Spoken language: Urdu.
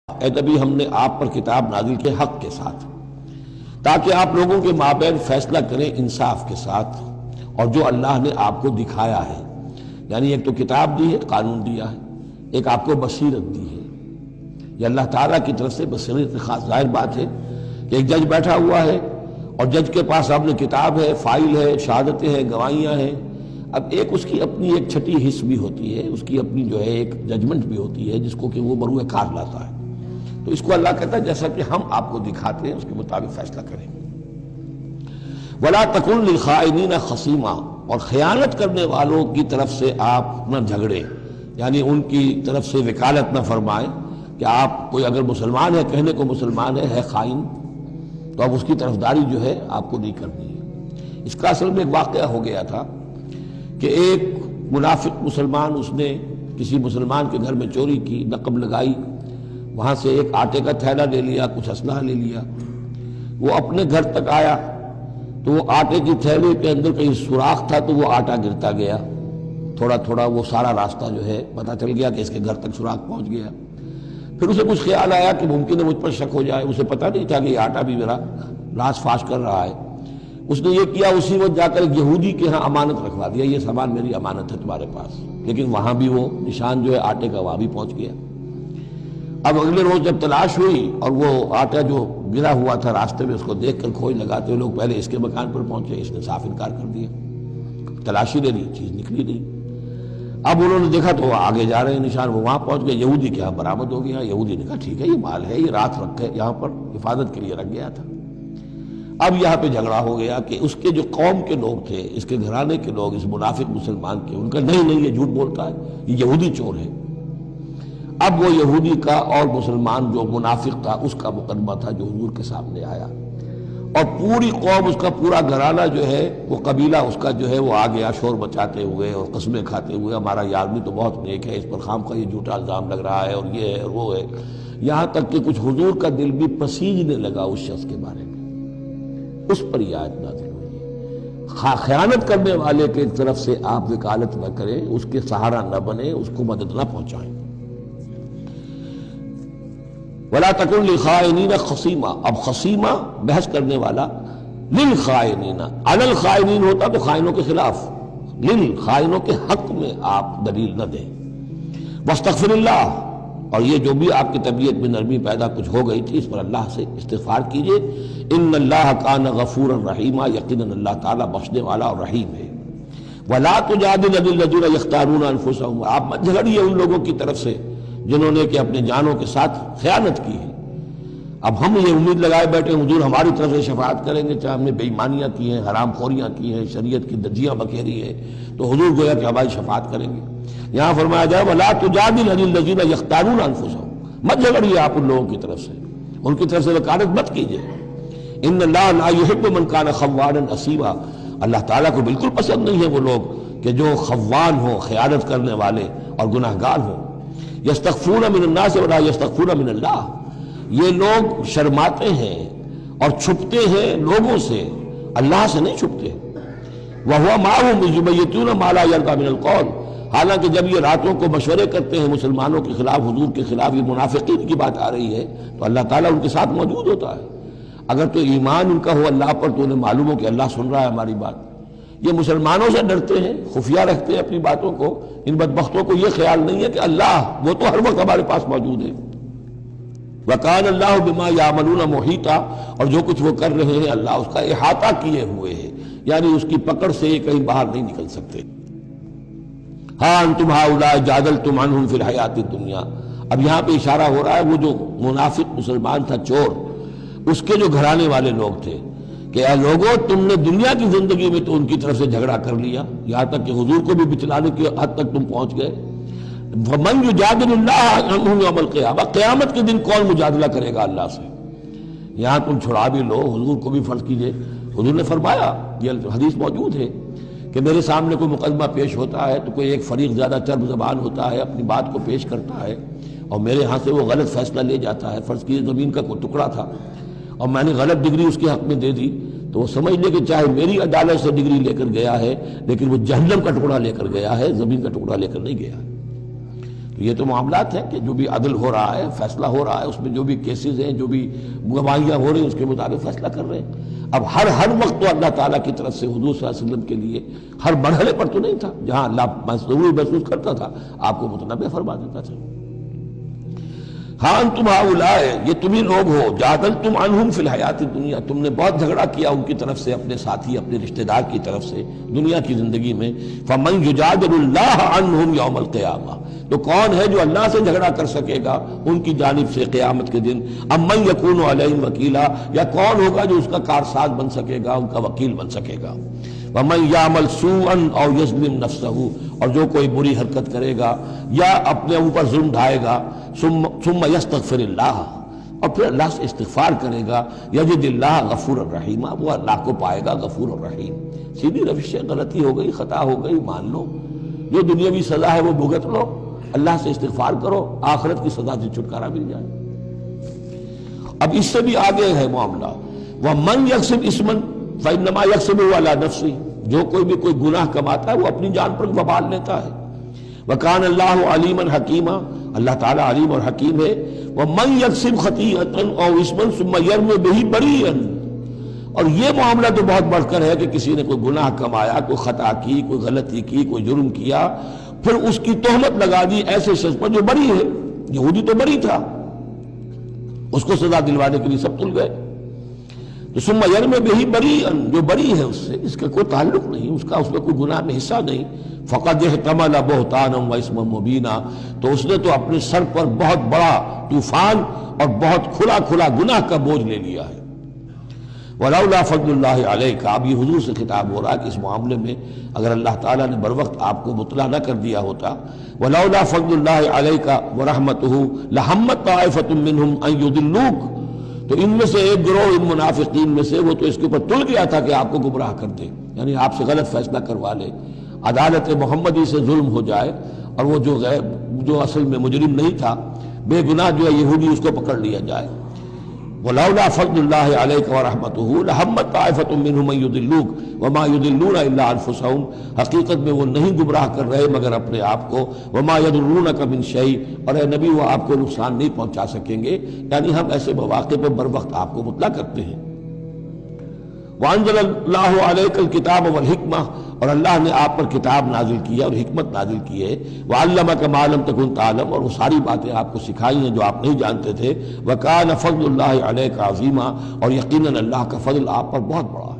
اے نبی ہم نے آپ پر کتاب نازل کی حق کے ساتھ تاکہ آپ لوگوں کے مابین فیصلہ کریں انصاف کے ساتھ، اور جو اللہ نے آپ کو دکھایا ہے، یعنی ایک تو کتاب دی ہے، قانون دیا ہے، ایک آپ کو بصیرت دی ہے۔ یہ اللہ تعالیٰ کی طرف سے بصیرت خاص۔ ظاہر بات ہے کہ ایک جج بیٹھا ہوا ہے اور جج کے پاس آپ نے کتاب ہے، فائل ہے، شہادتیں ہیں، گواہیاں ہیں۔ اب ایک اس کی اپنی ایک چھٹی حص بھی ہوتی ہے، اس کی اپنی جو ہے ایک ججمنٹ بھی ہوتی ہے جس کو کہ وہ بروئے کار لاتا ہے۔ تو اس کو اللہ کہتا ہے جیسا کہ ہم آپ کو دکھاتے ہیں اس کے مطابق فیصلہ کریں۔ وَلَا تَكُنْ لِلْخَائِنِينَ خَصِيمًا، اور خیانت کرنے والوں کی طرف سے آپ نہ جھگڑیں، یعنی ان کی طرف سے وکالت نہ فرمائیں کہ آپ کوئی اگر مسلمان ہے، کہنے کو مسلمان ہے خائن، تو اب اس کی طرفداری جو ہے آپ کو نہیں کرنی ہے۔ اس کا اصل میں ایک واقعہ ہو گیا تھا کہ ایک منافق مسلمان، اس نے کسی مسلمان کے گھر میں چوری کی، نقب لگائی، وہاں سے ایک آٹے کا تھیلا لے لیا، کچھ اسلحہ لے لیا۔ وہ اپنے گھر تک آیا تو وہ آٹے کی تھیلے کے اندر کہیں سوراخ تھا تو وہ آٹا گرتا گیا، تھوڑا تھوڑا وہ سارا راستہ جو ہے پتہ چل گیا کہ اس کے گھر تک سوراخ پہنچ گیا۔ پھر اسے کچھ خیال آیا کہ ممکن ہے مجھ پر شک ہو جائے، اسے پتہ نہیں تھا کہ یہ آٹا بھی میرا راز فاش کر رہا ہے۔ اس نے یہ کیا، اسی وقت جا کر ایک یہودی کے ہاں امانت رکھوا دیا، یہ سامان میری امانت ہے تمہارے پاس، لیکن وہاں بھی وہ نشان جو ہے آٹے کا وہاں بھی پہنچ گیا۔ اب اگلے روز جب تلاش ہوئی اور وہ آٹا جو گرا ہوا تھا راستے میں، اس کو دیکھ کر کھوج لگاتے ہوئے لوگ پہلے اس کے مکان پر پہنچے، اس نے صاف انکار کر دیا، تلاشی لے لی، چیز نکلی نہیں۔ اب انہوں نے دیکھا تو وہ آگے جا رہے ہیں نشان، وہ وہاں پہنچ گئے، یہودی کے یہاں برآمد ہو گیا۔ یہودی نے کہا ٹھیک ہے، یہ مال ہے، یہ رات رکھے یہاں پر حفاظت کے لیے رکھ گیا تھا۔ اب یہاں پہ جھگڑا ہو گیا کہ اس کے جو قوم کے لوگ تھے، اس کے گھرانے کے لوگ، اس منافق مسلمان کے، ان کا نہیں یہ جھوٹ بولتا ہے، یہ یہودی چور ہے۔ اب وہ یہودی کا اور مسلمان جو منافق تھا اس کا مقدمہ تھا جو حضور کے سامنے آیا، اور پوری قوم، اس کا پورا گھرانہ جو ہے، وہ قبیلہ اس کا جو ہے وہ آ گیا شور مچاتے ہوئے اور قسمیں کھاتے ہوئے، ہمارا یہ آدمی تو بہت نیک ہے، اس پر خام خواہ یہ جھوٹا الزام لگ رہا ہے اور یہ ہے اور وہ ہے، یہاں تک کہ کچھ حضور کا دل بھی پسیجنے لگا اس شخص کے بارے میں۔ اس پر یہ آیت نازل ہوئی، خیانت کرنے والے کی طرف سے آپ وکالت نہ کریں، اس کے سہارا نہ بنیں، اس کو مدد نہ پہنچائیں۔ وَلَا تَكُنْ لِلْخَائِنِينَ خَصِيمًا، اب خصیمہ بحث کرنے والا، للخائنین، علی الخائنین ہوتا تو خائنوں کے خلاف، خائنوں کے حق میں آپ دلیل نہ دیں۔ وَاسْتَغْفِرِ اللَّهَ، اور یہ جو بھی آپ کی طبیعت میں نرمی پیدا کچھ ہو گئی تھی، اس پر اللہ سے استغفار کیجئے۔ ان اللہ کان غفورا رحیما، یقیناً اللہ تعالیٰ بخشنے والا اور رحیم ہے۔ وَلَا تُجَادِلْ عَنِ الَّذِينَ يَخْتَانُونَ أَنفُسَهُمْ، آپ مت جھگڑیے ان لوگوں کی طرف سے جنہوں نے کہ اپنے جانوں کے ساتھ خیانت کی ہے۔ اب ہم یہ امید لگائے بیٹھے حضور ہماری طرف سے شفاعت کریں گے، چاہے ہم نے بے ایمانیاں کی ہیں، حرام خوریاں کی ہیں، شریعت کی دجیاں بکھیری ہیں، تو حضور گویا کہ ہماری شفاعت کریں گے۔ یہاں فرمایا جائے وَلَا تُجَادِلْ عَنِ الَّذِينَ يَخْتَانُونَ أَنفُسَهُمْ، مت جھگڑیے آپ ان لوگوں کی طرف سے، ان کی طرف سے وکالت مت کیجیے۔ ان اللہ لا يحب من كان خوانا اثیما، اللہ تعالیٰ کو بالکل پسند نہیں ہے وہ لوگ کہ جو خوان ہوں، خیانت کرنے والے اور گناہ گار ہوں۔ یستخفون من الناس ولا یستخفون من اللہ، یہ لوگ شرماتے ہیں اور چھپتے ہیں لوگوں سے، اللہ سے نہیں چھپتے۔ وَهُوَ مَعَهُمْ إِذْ يُبَيِّتُونَ مَا لَا يَرْضَىٰ مِنَ الْقَوْلِ، حالانکہ جب یہ راتوں کو مشورے کرتے ہیں مسلمانوں کے خلاف، حضور کے خلاف، یہ منافقین کی بات آ رہی ہے، تو اللہ تعالیٰ ان کے ساتھ موجود ہوتا ہے۔ اگر تو ایمان ان کا ہو اللہ پر تو انہیں معلوم ہو کہ اللہ سن رہا ہے ہماری بات۔ یہ مسلمانوں سے ڈرتے ہیں، خفیہ رکھتے ہیں اپنی باتوں کو، ان بدبختوں کو یہ خیال نہیں ہے کہ اللہ وہ تو ہر وقت ہمارے پاس موجود ہے۔ وَكَانَ اللَّهُ بِمَا يَعْمَلُونَ مُحِيطًا، اور جو کچھ وہ کر رہے ہیں اللہ اس کا احاطہ کیے ہوئے ہے، یعنی اس کی پکڑ سے یہ کہیں باہر نہیں نکل سکتے۔ ہاں انتم ہؤلاء جادلتم عنہم فی الحیاۃ الدنیا، اب یہاں پہ اشارہ ہو رہا ہے وہ جو منافق مسلمان تھا، چور، اس کے جو گھرانے والے لوگ تھے کہ اے لوگوں تم نے دنیا کی زندگی میں تو ان کی طرف سے جھگڑا کر لیا، یہاں تک کہ حضور کو بھی بچلانے کی حد تک تم پہنچ گئے۔ وَمَنْ يُجَادِلُ اللَّهَ عَنْهُمْ يَوْمَ الْقِيَامَةِ، قیامت کے دن کون مجادلہ کرے گا اللہ سے؟ یہاں تم چھڑا بھی لو، حضور کو بھی فرض کیجئے، حضور نے فرمایا، یہ حدیث موجود ہے کہ میرے سامنے کوئی مقدمہ پیش ہوتا ہے تو کوئی ایک فریق زیادہ چرب زبان ہوتا ہے، اپنی بات کو پیش کرتا ہے اور میرے ہاں سے وہ غلط فیصلہ لے جاتا ہے۔ فرض کیجئے زمین کا کوئی ٹکڑا تھا اور میں نے غلط ڈگری اس کے حق میں دے دی، تو وہ سمجھ لے کہ چاہے میری عدالت سے ڈگری لے کر گیا ہے لیکن وہ جہنم کا ٹکڑا لے کر گیا ہے، زمین کا ٹکڑا لے کر نہیں گیا۔ یہ تو معاملات ہیں کہ جو بھی عدل ہو رہا ہے، فیصلہ ہو رہا ہے، اس میں جو بھی کیسز ہیں، جو بھی گواہیاں ہو رہی ہیں، اس کے مطابق فیصلہ کر رہے ہیں۔ اب ہر وقت تو اللہ تعالیٰ کی طرف سے حضور صلی اللہ علیہ وسلم کے لیے ہر مرحلے پر تو نہیں تھا، جہاں اللہ ضروری محسوس کرتا تھا آپ کو متنبع فرما دیتا تھا۔ ہاں انتم ہؤلاء، یہ تمہیں لوگ ہو، جادلتم عنہم فی الحیات الدنیا، تم نے بہت جھگڑا کیا ان کی طرف سے، اپنے ساتھی، اپنے رشتہ دار کی طرف سے دنیا کی زندگی میں۔ فمن یجادل اللہ عنہم یوم القیامہ، تو کون ہے جو اللہ سے جھگڑا کر سکے گا ان کی جانب سے قیامت کے دن؟ ام من یکون علیہم وکیلا، یا کون ہوگا جو اس کا کارساز بن سکے گا، ان کا وکیل بن سکے گا؟ ومن یعمل سوءا او یظلم نفسہ، اور جو کوئی بری حرکت کرے گا یا اپنے اوپر ظلم ڈھائے گا، ثم یستغفر اللہ، اور پھر اللہ سے استغفار کرے گا، یجد اللہ غفور الرحیم، وہ اللہ کو پائے گا غفور الرحیم۔ سیدھی روش ہے، غلطی ہو گئی، خطا ہو گئی، مان لو، جو دنیاوی سزا ہے وہ بھگت لو، اللہ سے استغفار کرو، آخرت کی سزا سے چھٹکارا مل جائے۔ اب اس سے بھی آگے ہے معاملہ، وَمَنْ يَكْسِبْ إِثْمًا فَإِنَّمَا يَكْسِبُهُ عَلَى نَفْسِهِ، جو کوئی بھی کوئی گناہ کماتا ہے وہ اپنی جان پر وبال لیتا ہے۔ وَكَانَ اللَّهُ عَلِيمًا حَكِيمًا، اللہ تعالیٰ علیم اور حکیم ہے۔ وَمَنْ يَكْسِبْ خَطِيئَةً أَوْ إِثْمًا ثُمَّ يَرْمِ بِهِ بَرِيئًا، اور یہ معاملہ تو بہت بڑھ کر ہے کہ کسی نے کوئی گناہ کمایا، کوئی خطا کی، کوئی غلطی کی، کوئی جرم کیا، پھر اس کی تہمت لگا دی ایسے شخص پر جو بری ہے۔ یہودی تو بری تھا، اس کو سزا دلوانے کے لیے سب تل گئے، تو ثم یرم بہ بریئا، جو بری ہے اس سے، اس کا کوئی تعلق نہیں، اس میں کوئی گناہ میں حصہ نہیں، فقد احتمل بہتانا و اثما مبینا، تو اس نے تو اپنے سر پر بہت بڑا طوفان اور بہت کھلا کھلا گناہ کا بوجھ لے لیا ہے۔ ولولا فضل اللہ علیک، اب یہ حضور سے خطاب ہو رہا ہے کہ اس معاملے میں اگر اللہ تعالیٰ نے بروقت آپ کو مطلع نہ کر دیا ہوتا، ولولا فضل اللہ علیک ورحمتہ لہمت طائفۃ منہم ان یضلوک، تو ان میں سے ایک گروہ ان منافقین میں سے وہ تو اس کے اوپر تل گیا تھا کہ آپ کو گمراہ کر دے، یعنی آپ سے غلط فیصلہ کروا لے، عدالت محمدی سے ظلم ہو جائے، اور وہ جو اصل میں مجرم نہیں تھا، بے گناہ جو ہے یہودی، اس کو پکڑ لیا جائے۔ وَلَوْلَا فَضْلُ اللَّهِ عَلَيْكَ وَرَحْمَتُهُ لَهَمَّتْ طَائِفَةٌ مِّنْهُمْ أَن يُضِلُّوكَ وَمَا يُضِلُّونَ إِلَّا أَنفُسَهُمْ، حقیقت میں وہ نہیں گمراہ کر رہے مگر اپنے آپ کو، وَمَا يَضُرُّونَكَ مِنْ شَيْءٍ، اور اے نبی وہ آپ کو نقصان نہیں پہنچا سکیں گے، یعنی ہم ایسے مواقع پر بر وقت آپ کو مطلع کرتے ہیں۔ وَأَنزَلَ اللَّهُ عَلَيْكَ الْكِتَابَ وَالْحِكْمَةَ، اور اللہ نے آپ پر کتاب نازل کی ہے اور حکمت نازل کی ہے۔ وَعَلَّمَكَ مَا لَمْ تَكُنْ تَعْلَمُ، اور وہ ساری باتیں آپ کو سکھائی ہیں جو آپ نہیں جانتے تھے۔ وَكَانَ فَضْلُ اللَّهِ عَلَيْكَ عَظِيمًا، اور یقیناً اللہ کا فضل آپ پر بہت بڑا ہے۔